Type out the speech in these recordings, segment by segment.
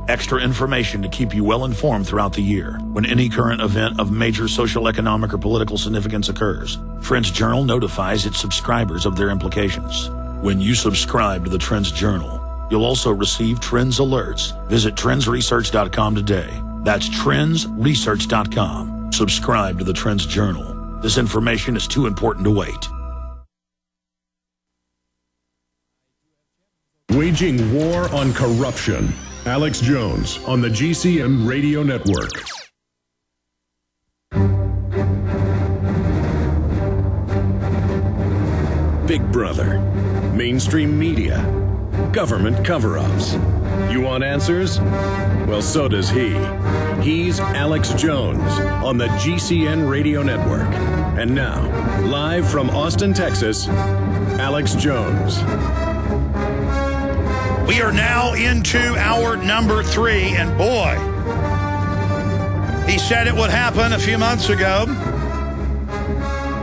Extra information to keep you well informed throughout the year when any current event of major social, economic, or political significance occurs. Trends Journal notifies its subscribers of their implications. When you subscribe to the Trends Journal, you'll also receive Trends Alerts. Visit trendsresearch.com today. That's trendsresearch.com. Subscribe to the Trends Journal. This information is too important to wait. Waging war on corruption. Alex Jones on the GCN Radio Network. Big Brother, mainstream media, government cover-ups. You want answers? Well, so does he. He's Alex Jones on the GCN Radio Network. And now, live from Austin, Texas, Alex Jones. We are now into hour number 3, and boy, he said it would happen a few months ago,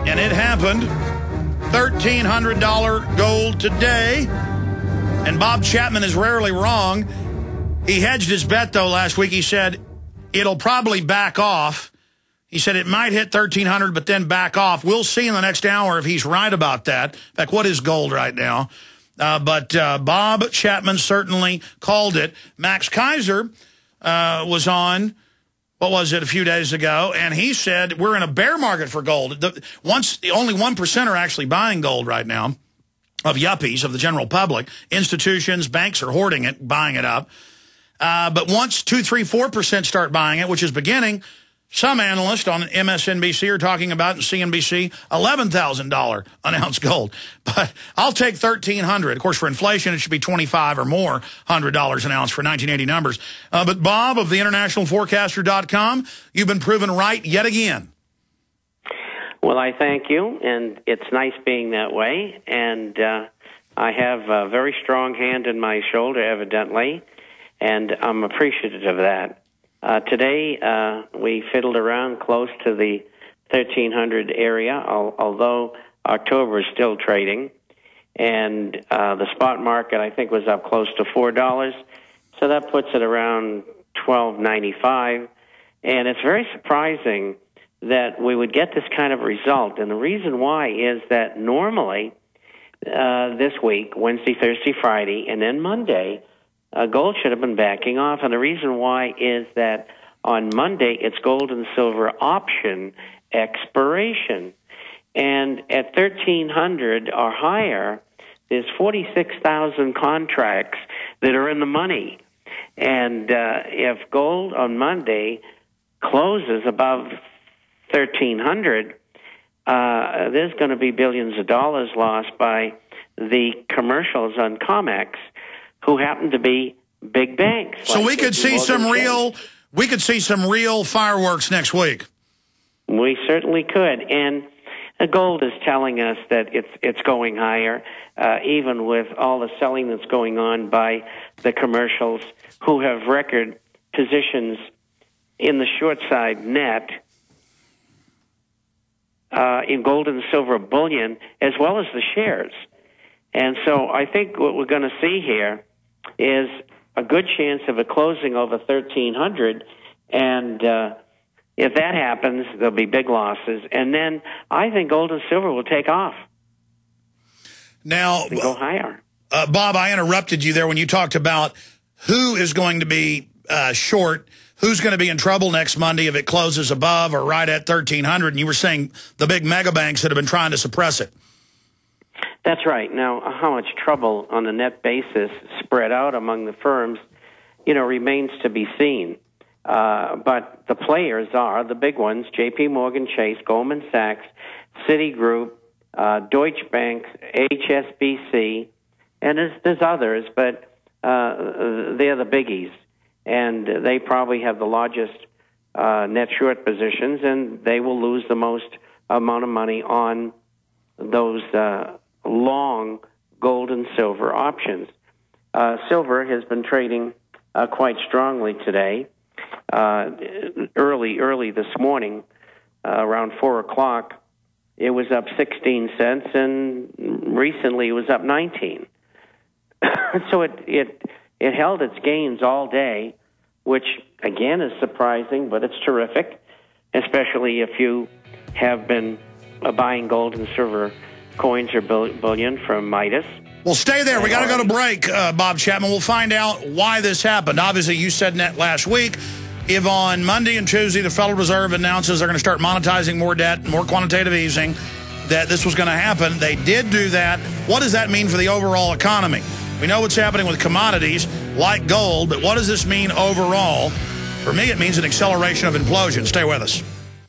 and it happened. $1,300 gold today, and Bob Chapman is rarely wrong. He hedged his bet, though, last week. He said it'll probably back off. He said it might hit $1,300, but then back off. We'll see in the next hour if he's right about that. In fact, what is gold right now? But Bob Chapman certainly called it. Max Kaiser was on, what was it, a few days ago, and he said we're in a bear market for gold. Only 1% are actually buying gold right now, of yuppies, of the general public. Institutions, banks are hoarding it, buying it up. But once 2, 3, 4% start buying it, which is beginning, some analysts on MSNBC are talking about, and CNBC, $11,000 an ounce gold. But I'll take $1,300. Of course, for inflation, it should be $25 or more $100 an ounce for 1980 numbers. But Bob of the internationalforecaster.com, you've been proven right yet again. Well, I thank you, and it's nice being that way. And I have a very strong hand in my shoulder, evidently, and I'm appreciative of that. Today, we fiddled around close to the 1,300 area, although October is still trading. And the spot market, I think, was up close to $4. So that puts it around $12.95. And it's very surprising that we would get this kind of result. And the reason why is that normally this week, Wednesday, Thursday, Friday, and then Monday, gold should have been backing off, and the reason why is that on Monday it's gold and silver option expiration. And at 1,300 or higher, there's 46,000 contracts that are in the money. And if gold on Monday closes above 1,300, there's going to be billions of dollars lost by the commercials on COMEX, who happen to be big banks. So we could see some real fireworks next week. We certainly could. And gold is telling us that it's going higher, even with all the selling that's going on by the commercials who have record positions in the short side net in gold and silver bullion, as well as the shares. And so I think what we're going to see here is a good chance of it closing over 1,300, and if that happens, there'll be big losses. And then I think gold and silver will take off. Now, go higher. Bob, I interrupted you there when you talked about who is going to be short, who's going to be in trouble next Monday if it closes above or right at 1,300, and you were saying the big mega banks that have been trying to suppress it. That's right. Now, how much trouble on a net basis spread out among the firms, remains to be seen. But the players are the big ones: J.P. Morgan Chase, Goldman Sachs, Citigroup, Deutsche Bank, HSBC, and there's others, but they're the biggies. And they probably have the largest net short positions, and they will lose the most amount of money on those long gold and silver options. Silver has been trading quite strongly today. Early this morning, around 4 o'clock, it was up 16 cents, and recently it was up 19. So it held its gains all day, which, again, is surprising, but it's terrific, especially if you have been buying gold and silver coins or bullion from Midas. Well, stay there. We got to go to break, Bob Chapman. We'll find out why this happened. Obviously, you said that last week. If on Monday and Tuesday the Federal Reserve announces they're going to start monetizing more debt, more quantitative easing, that this was going to happen. They did do that. What does that mean for the overall economy? We know what's happening with commodities like gold, but what does this mean overall? For me, it means an acceleration of implosion. Stay with us.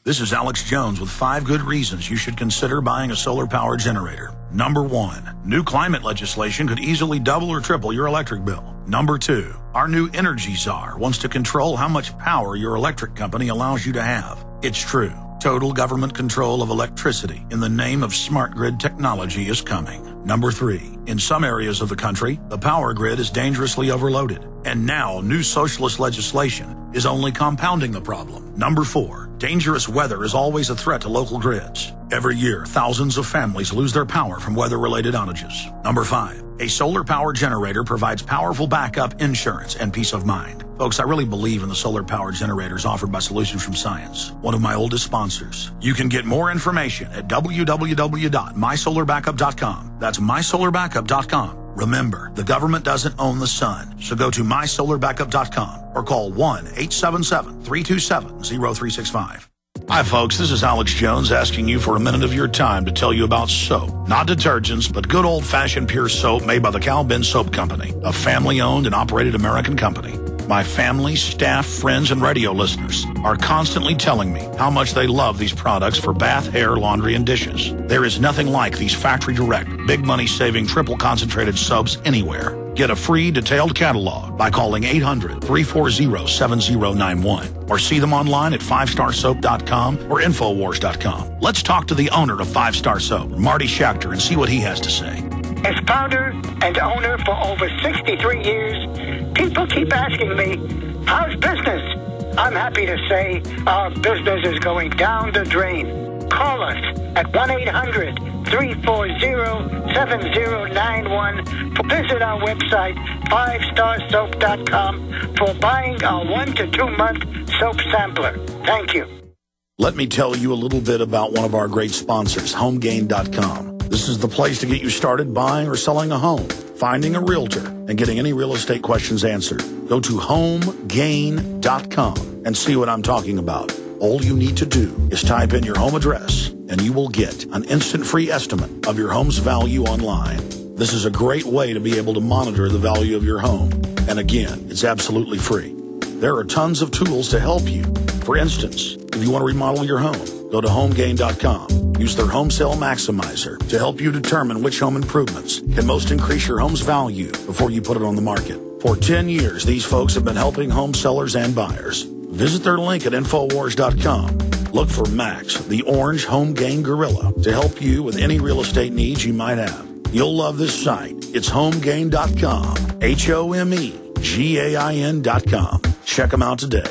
This is Alex Jones with 5 good reasons you should consider buying a solar power generator. Number 1, new climate legislation could easily double or triple your electric bill. Number 2, our new energy czar wants to control how much power your electric company allows you to have. It's true. Total government control of electricity in the name of smart grid technology is coming. Number 3, in some areas of the country, the power grid is dangerously overloaded. And now new socialist legislation is only compounding the problem. Number 4, dangerous weather is always a threat to local grids. Every year, thousands of families lose their power from weather-related outages. Number 5, a solar power generator provides powerful backup insurance and peace of mind. Folks, I really believe in the solar power generators offered by Solutions from Science, one of my oldest sponsors. You can get more information at www.mysolarbackup.com. That's mysolarbackup.com. Remember, the government doesn't own the sun, so go to mysolarbackup.com or call 1-877-327-0365. Hi, folks. This is Alex Jones asking you for a minute of your time to tell you about soap. Not detergents, but good old-fashioned pure soap made by the Cal Ben Soap Company, a family-owned and operated American company. My family, staff, friends, and radio listeners are constantly telling me how much they love these products for bath, hair, laundry, and dishes. There is nothing like these factory-direct, big money-saving, triple-concentrated soaps anywhere. Get a free detailed catalog by calling 800-340-7091 or see them online at 5starsoap.com or Infowars.com. Let's talk to the owner of 5 Star Soap, Marty Schachter, and see what he has to say. As founder and owner for over 63 years, people keep asking me, how's business? I'm happy to say our business is going down the drain. Call us at 1-800-340-7091. Visit our website, 5starsoap.com, for buying our 1 to 2 month soap sampler. Thank you. Let me tell you a little bit about one of our great sponsors, HomeGain.com. This is the place to get you started buying or selling a home, finding a realtor, and getting any real estate questions answered. Go to HomeGain.com and see what I'm talking about. All you need to do is type in your home address, and you will get an instant free estimate of your home's value online. This is a great way to be able to monitor the value of your home. And again, it's absolutely free. There are tons of tools to help you. For instance, if you want to remodel your home, go to HomeGain.com. Use their Home Sale Maximizer to help you determine which home improvements can most increase your home's value before you put it on the market. For 10 years, these folks have been helping home sellers and buyers. Visit their link at Infowars.com. Look for Max, the orange home gain gorilla, to help you with any real estate needs you might have. You'll love this site. It's HomeGain.com. HomeGain.com. Check them out today.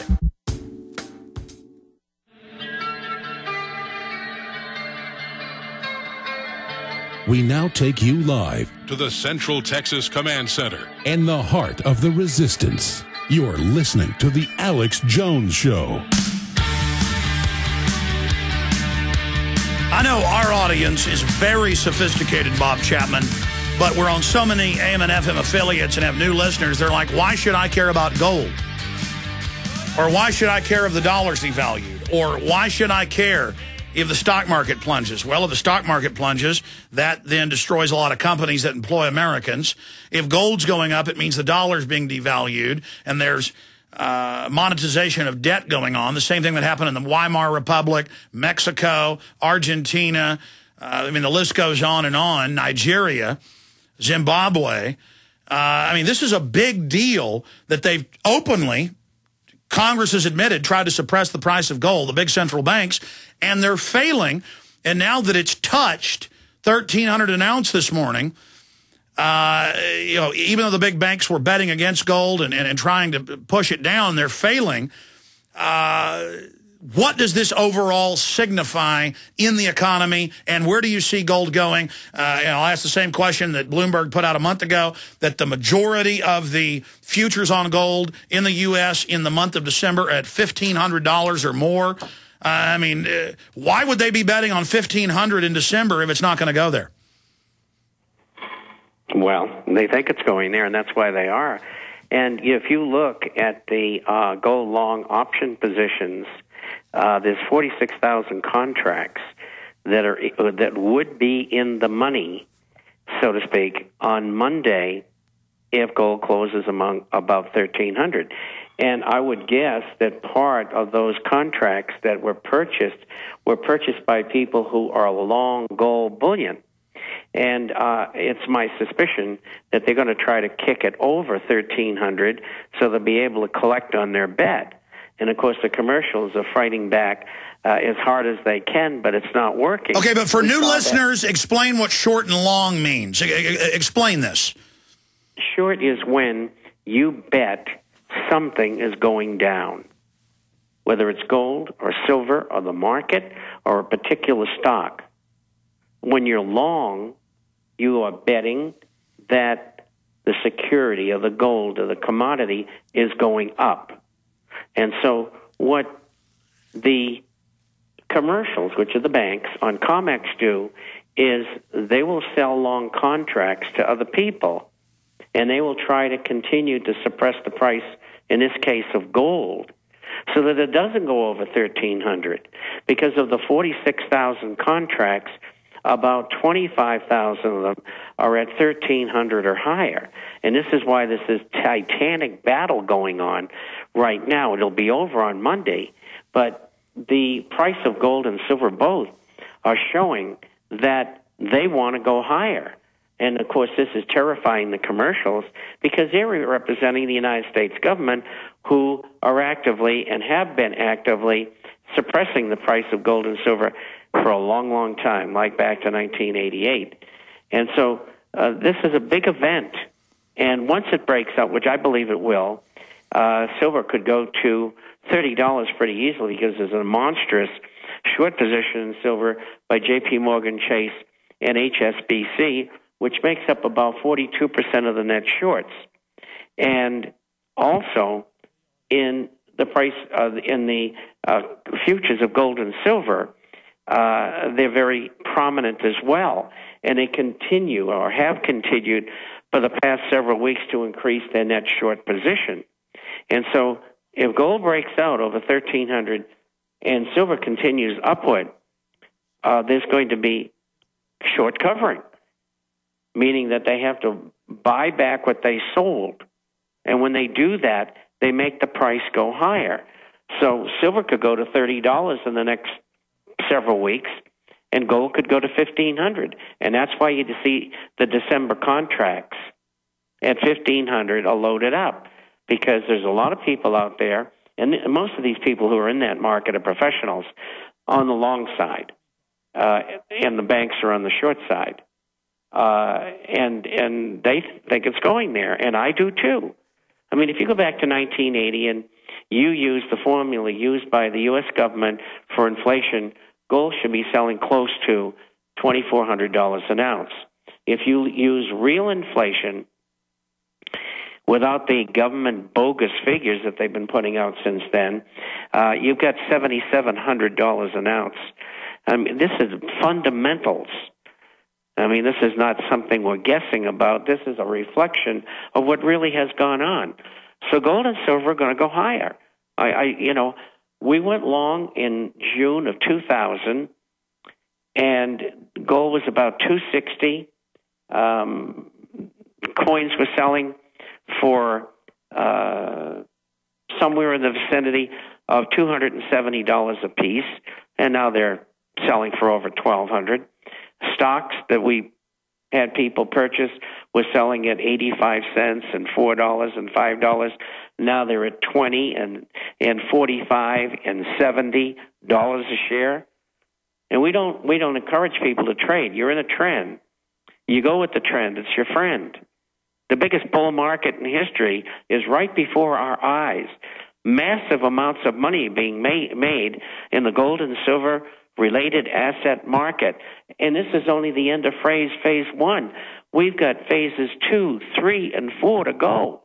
We now take you live to the Central Texas Command Center in the heart of the resistance. You're listening to The Alex Jones Show. I know our audience is very sophisticated, Bob Chapman, but we're on so many AM and FM affiliates and have new listeners. They're like, why should I care about gold? Or why should I care if the dollar's devalued? Or why should I care if the stock market plunges? Well, if the stock market plunges, that then destroys a lot of companies that employ Americans. If gold's going up, it means the dollar's being devalued, and there's monetization of debt going on. The same thing that happened in the Weimar Republic, Mexico, Argentina. I mean, the list goes on and on. Nigeria, Zimbabwe. I mean, this is a big deal that they've openly, Congress has admitted, tried to suppress the price of gold, the big central banks, and they're failing. And now that it's touched 1,300 an ounce this morning, you know, even though the big banks were betting against gold and trying to push it down, they're failing. what does this overall signify in the economy, and where do you see gold going? I'll ask the same question that Bloomberg put out a month ago, that the majority of the futures on gold in the U.S. in the month of December at $1,500 or more. Why would they be betting on $1,500 in December if it's not going to go there? Well, they think it's going there, and that's why they are. And if you look at the gold long option positions, there's 46,000 contracts that would be in the money, so to speak, on Monday if gold closes above 1,300. And I would guess that part of those contracts that were purchased by people who are long gold bullion. And it's my suspicion that they're going to try to kick it over 1,300 so they'll be able to collect on their bet. And, of course, the commercials are fighting back as hard as they can, but it's not working. Okay, but for new listeners, explain what short and long means. Explain this. Short is when you bet something is going down, whether it's gold or silver or the market or a particular stock. When you're long, you are betting that the security of the gold or the commodity is going up. And so what the commercials, which are the banks, on COMEX do is they will sell long contracts to other people, and they will try to continue to suppress the price, in this case of gold, so that it doesn't go over 1,300. Because of the 46,000 contracts, about 25,000 of them are at 1,300 or higher. And this is why this is titanic battle going on right now. It'll be over on Monday, but the price of gold and silver both are showing that they want to go higher. And, of course, this is terrifying the commercials because they're representing the United States government, who are actively and have been actively suppressing the price of gold and silver for a long, long time, like back to 1988. And so this is a big event. And once it breaks out, which I believe it will, silver could go to $30 pretty easily because there's a monstrous short position in silver by J.P. Morgan Chase and HSBC, which makes up about 42% of the net shorts. And also in the price in the futures of gold and silver, they're very prominent as well, and they continue or have continued for the past several weeks to increase their net short position. And so if gold breaks out over 1,300 and silver continues upward, there's going to be short covering, meaning that they have to buy back what they sold. And when they do that, they make the price go higher. So silver could go to $30 in the next several weeks, and gold could go to $1,500. And that's why you see the December contracts at $1,500 are loaded up, because there's a lot of people out there, and most of these people who are in that market are professionals on the long side, and the banks are on the short side. And they think it's going there, and I do too. I mean, if you go back to 1980 and you use the formula used by the U.S. government for inflation, gold should be selling close to $2,400 an ounce. If you use real inflation without the government bogus figures that they've been putting out since then, you've got $7,700 an ounce. I mean, this is fundamentals. I mean, this is not something we're guessing about. This is a reflection of what really has gone on. So gold and silver are going to go higher. We went long in June of 2000, and gold was about $260. Coins were selling for somewhere in the vicinity of $270 a piece, and now they're selling for over $1,200. Stocks that we had people purchase were selling at 85 cents and $4 and $5. Now they're at 20 and 45 and $70 a share. And we don't encourage people to trade. You're in a trend. You go with the trend. It's your friend. The biggest bull market in history is right before our eyes. massive amounts of money being made in the gold and silver related asset market. And this is only the end of phase one. We've got phases 2, 3, and 4 to go.